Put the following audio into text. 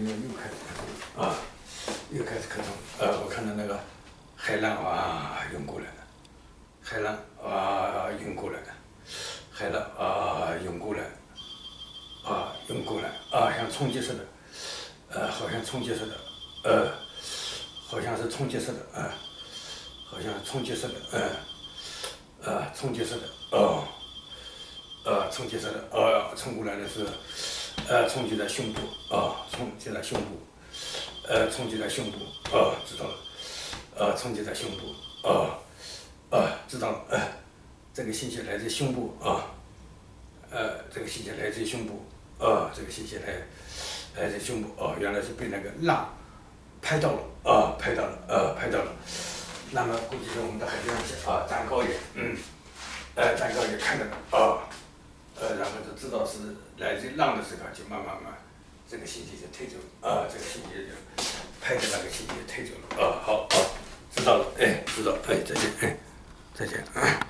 又开始磕头啊，又开始磕头。我看到那个海浪啊涌过来了，海浪啊涌过来了，海浪啊涌过来，啊涌过来啊，像冲击似的，好像冲击似的，好像是冲击似的，好像冲击似的，冲击似的，冲击似的，冲过来的是，冲击在胸部，冲击在胸部，冲击在胸部，知道了，冲击在胸部，知道了，这个信息来自胸部，这个信息来自胸部，这个信息来自胸部，原来是被那个浪拍到了，拍到了，那么估计是我们的海面上站高一点，站高一点看到了，然后就知道是来自浪的时候，就慢慢这个信息就推走了，这个信息就拍的那个信息就推走了，好，知道了，知道，再见，再见。